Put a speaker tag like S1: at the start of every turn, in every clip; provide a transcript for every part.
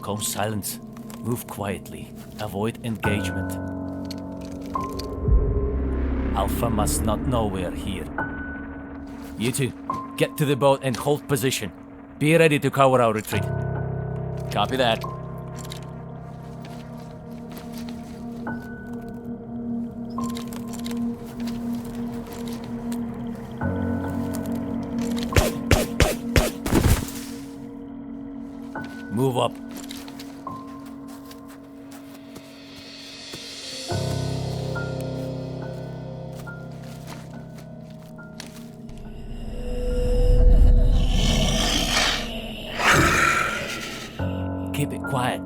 S1: come silence. Move quietly. Avoid engagement. Alpha must not know we're here. You two, get to the boat and hold position. Be ready to cover our retreat. Copy that. Move up. Keep it quiet.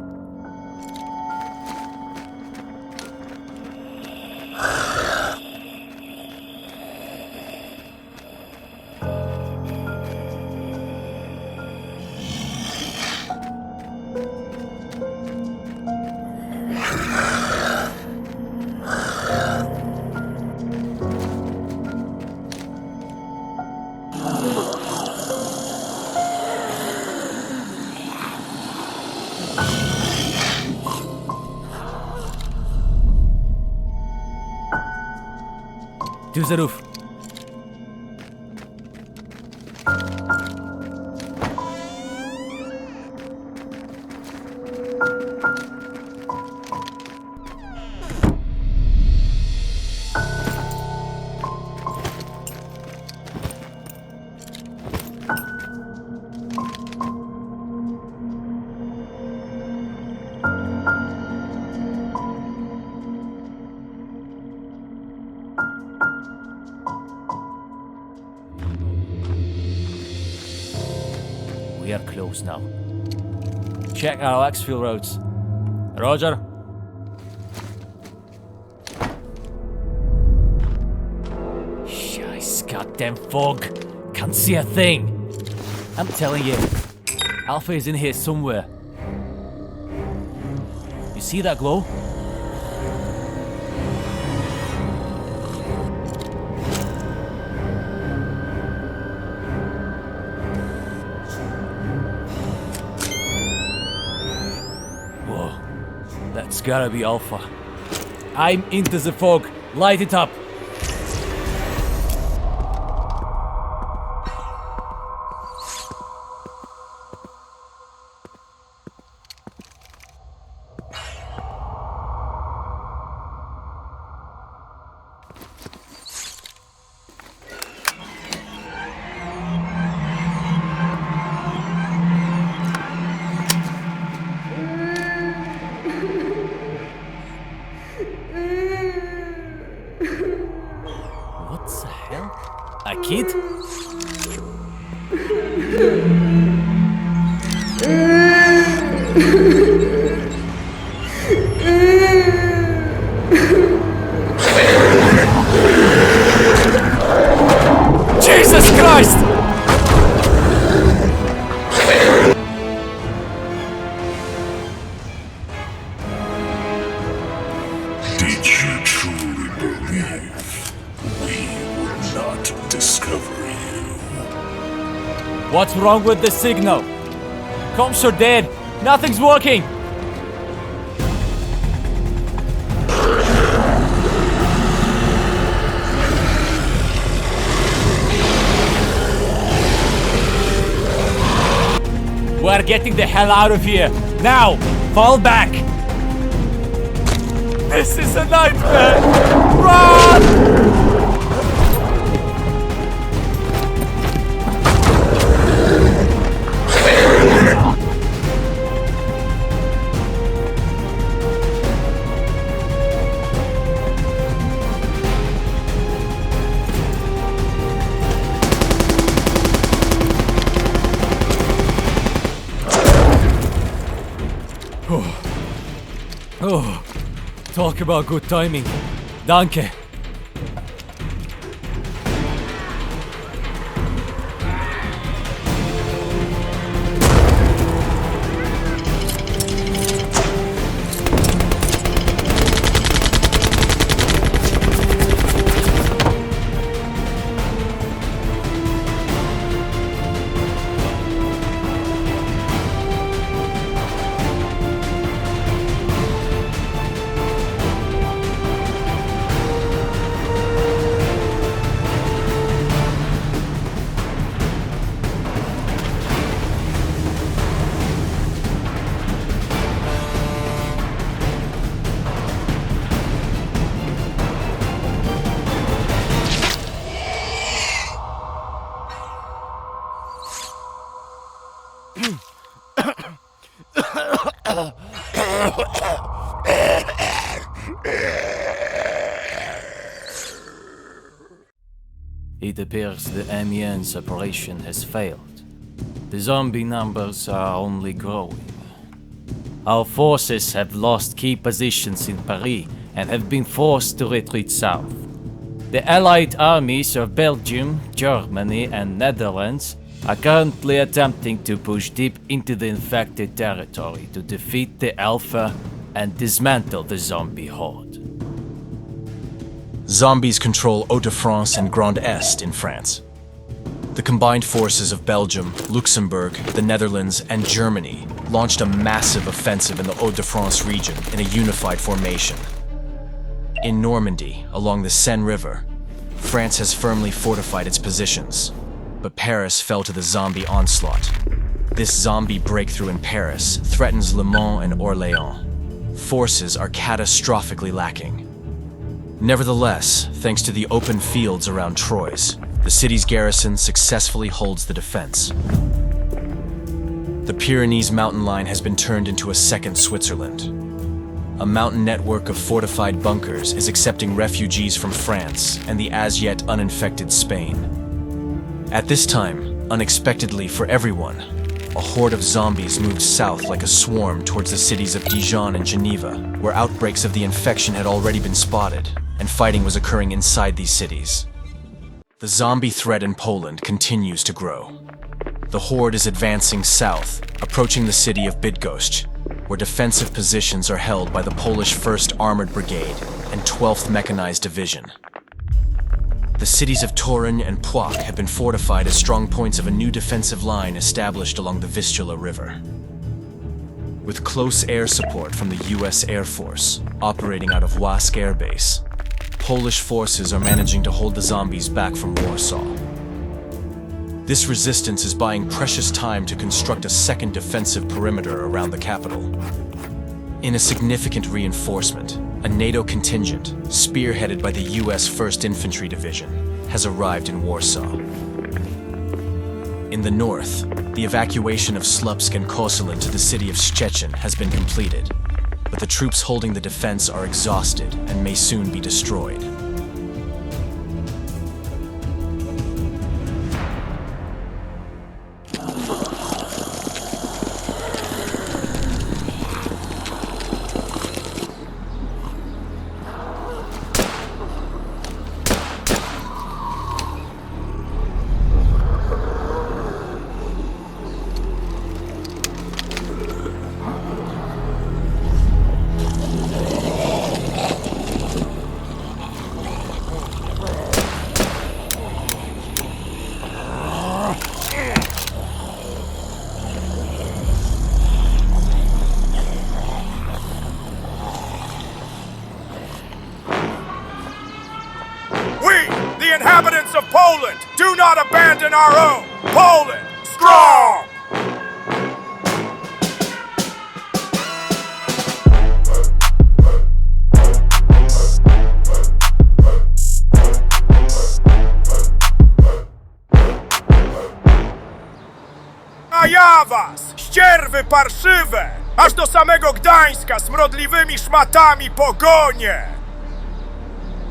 S1: To the roof. We are close now. Check our exfil roads. Roger. Scheiß, goddamn fog. Can't see a thing. I'm telling you, Alpha is in here somewhere. You see that glow? That's gotta be Alpha. I'm into the fog. Light it up. A kid? Jesus Christ!
S2: Did you truly believe we would not discover you?
S1: What's wrong with the signal? Comms are dead. Nothing's working. We're getting the hell out of here. Now, fall back. This is a nightmare. Run! Oh, talk about good timing. Danke. It appears the Amiens operation has failed. The zombie numbers are only growing. Our forces have lost key positions in Paris and have been forced to retreat south. The Allied armies of Belgium, Germany, and Netherlands are currently attempting to push deep into the infected territory to defeat the Alpha and dismantle the zombie horde.
S3: Zombies control Hauts-de-France and Grand Est in France. The combined forces of Belgium, Luxembourg, the Netherlands, and Germany launched a massive offensive in the Hauts-de-France region in a unified formation. In Normandy, along the Seine River, France has firmly fortified its positions, but Paris fell to the zombie onslaught. This zombie breakthrough in Paris threatens Le Mans and Orléans. Forces are catastrophically lacking. Nevertheless, thanks to the open fields around Troyes, the city's garrison successfully holds the defense. The Pyrenees mountain line has been turned into a second Switzerland. A mountain network of fortified bunkers is accepting refugees from France and the as-yet uninfected Spain. At this time, unexpectedly for everyone, a horde of zombies moved south like a swarm towards the cities of Dijon and Geneva, where outbreaks of the infection had already been spotted, and fighting was occurring inside these cities. The zombie threat in Poland continues to grow. The horde is advancing south, approaching the city of Bydgoszcz, where defensive positions are held by the Polish 1st Armored Brigade and 12th Mechanized Division. The cities of Torun and Płock have been fortified as strong points of a new defensive line established along the Vistula River. With close air support from the US Air Force, operating out of Łask Air Base, Polish forces are managing to hold the zombies back from Warsaw. This resistance is buying precious time to construct a second defensive perimeter around the capital. In a significant reinforcement, a NATO contingent, spearheaded by the US 1st Infantry Division, has arrived in Warsaw. In the north, the evacuation of Slupsk and Koszalin to the city of Szczecin has been completed, but the troops holding the defense are exhausted and may soon be destroyed.
S4: Inhabitants of Poland, do not abandon our own! Poland, strong! A ja was, ścierwy parszywe! Aż do samego Gdańska smrodliwymi szmatami pogonię!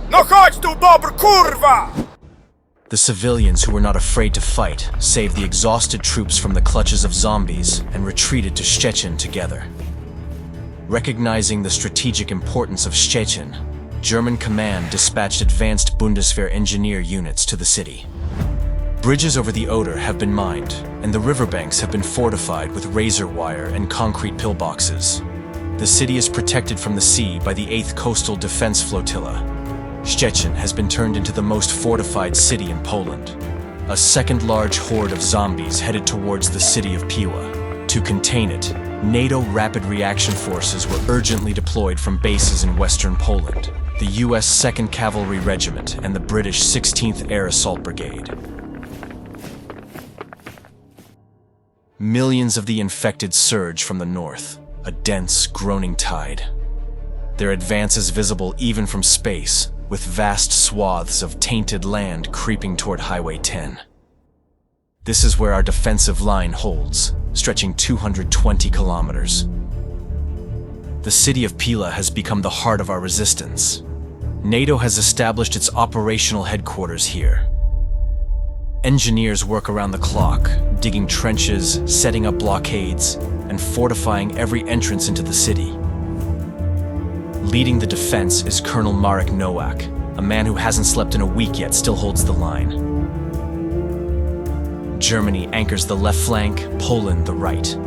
S4: No chodź tu, Bobr, kurwa!
S3: The civilians who were not afraid to fight saved the exhausted troops from the clutches of zombies and retreated to Szczecin together. Recognizing the strategic importance of Szczecin, German command dispatched advanced Bundeswehr engineer units to the city. Bridges over the Oder have been mined, and the riverbanks have been fortified with razor wire and concrete pillboxes. The city is protected from the sea by the 8th Coastal Defense Flotilla. Szczecin has been turned into the most fortified city in Poland. A second large horde of zombies headed towards the city of Piła. To contain it, NATO Rapid Reaction Forces were urgently deployed from bases in western Poland, the US 2nd Cavalry Regiment and the British 16th Air Assault Brigade. Millions of the infected surge from the north, a dense, groaning tide. Their advance is visible even from space, with vast swaths of tainted land creeping toward Highway 10. This is where our defensive line holds, stretching 220 kilometers. The city of Pila has become the heart of our resistance. NATO has established its operational headquarters here. Engineers work around the clock, digging trenches, setting up blockades, and fortifying every entrance into the city. Leading the defense is Colonel Marek Nowak, a man who hasn't slept in a week yet still holds the line. Germany anchors the left flank, Poland the right.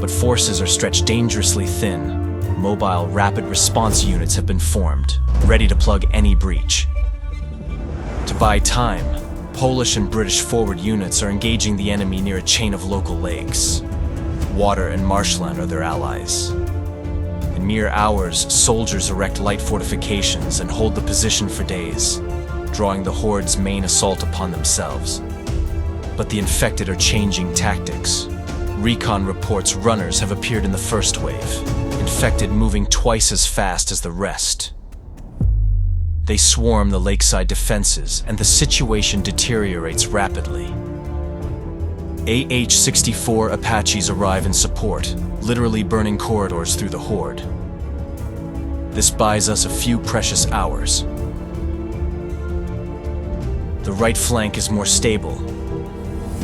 S3: But forces are stretched dangerously thin. Mobile rapid response units have been formed, ready to plug any breach. To buy time, Polish and British forward units are engaging the enemy near a chain of local lakes. Water and marshland are their allies. In mere hours, soldiers erect light fortifications and hold the position for days, drawing the horde's main assault upon themselves. But the infected are changing tactics. Recon reports runners have appeared in the first wave, infected moving twice as fast as the rest. They swarm the lakeside defenses, and the situation deteriorates rapidly. AH-64 Apaches arrive in support, literally burning corridors through the horde. This buys us a few precious hours. The right flank is more stable.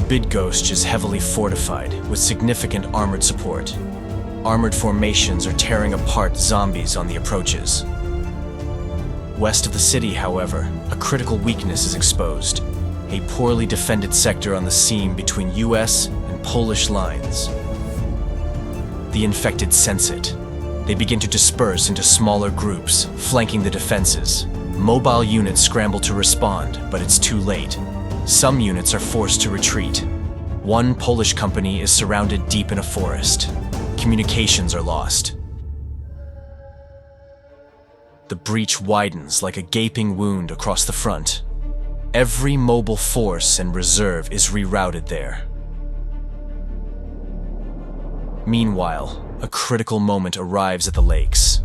S3: Bydgoszcz is heavily fortified, with significant armored support. Armored formations are tearing apart zombies on the approaches. West of the city, however, a critical weakness is exposed. A poorly defended sector on the seam between US and Polish lines. The infected sense it. They begin to disperse into smaller groups, flanking the defenses. Mobile units scramble to respond, but it's too late. Some units are forced to retreat. One Polish company is surrounded deep in a forest. Communications are lost. The breach widens like a gaping wound across the front. Every mobile force and reserve is rerouted there. Meanwhile, a critical moment arrives at the lakes.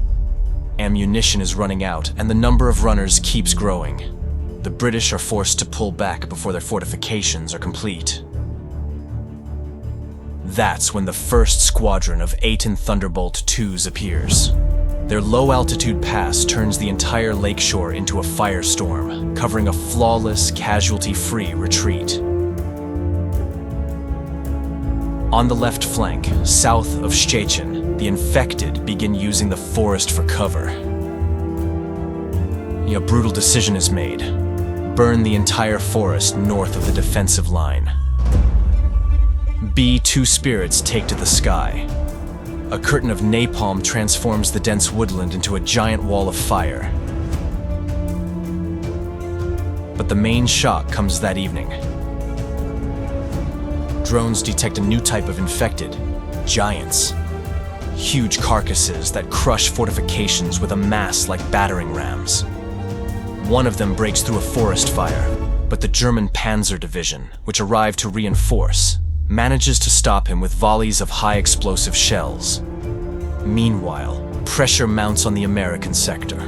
S3: Ammunition is running out, and the number of runners keeps growing. The British are forced to pull back before their fortifications are complete. That's when the first squadron of 8 Thunderbolt IIs appears. Their low-altitude pass turns the entire lakeshore into a firestorm, covering a flawless, casualty-free retreat. On the left flank, south of Szczecin, the infected begin using the forest for cover. A brutal decision is made. Burn the entire forest north of the defensive line. B-2 spirits take to the sky. A curtain of napalm transforms the dense woodland into a giant wall of fire. But the main shock comes that evening. Drones detect a new type of infected, giants. Huge carcasses that crush fortifications with a mass like battering rams. One of them breaks through a forest fire, but the German Panzer Division, which arrived to reinforce, manages to stop him with volleys of high-explosive shells. Meanwhile, pressure mounts on the American sector.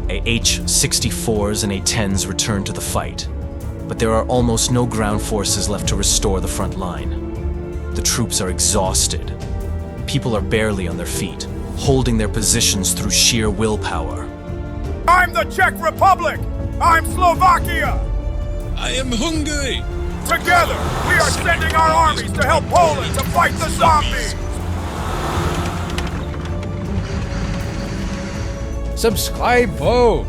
S3: AH-64s and A-10s return to the fight, but there are almost no ground forces left to restore the front line. The troops are exhausted. People are barely on their feet, holding their positions through sheer willpower.
S4: I'm the Czech Republic! I'm Slovakia!
S5: I am Hungary!
S4: Together, we are sending our armies to help Poland to fight the zombies!
S5: Subscribe, Bo!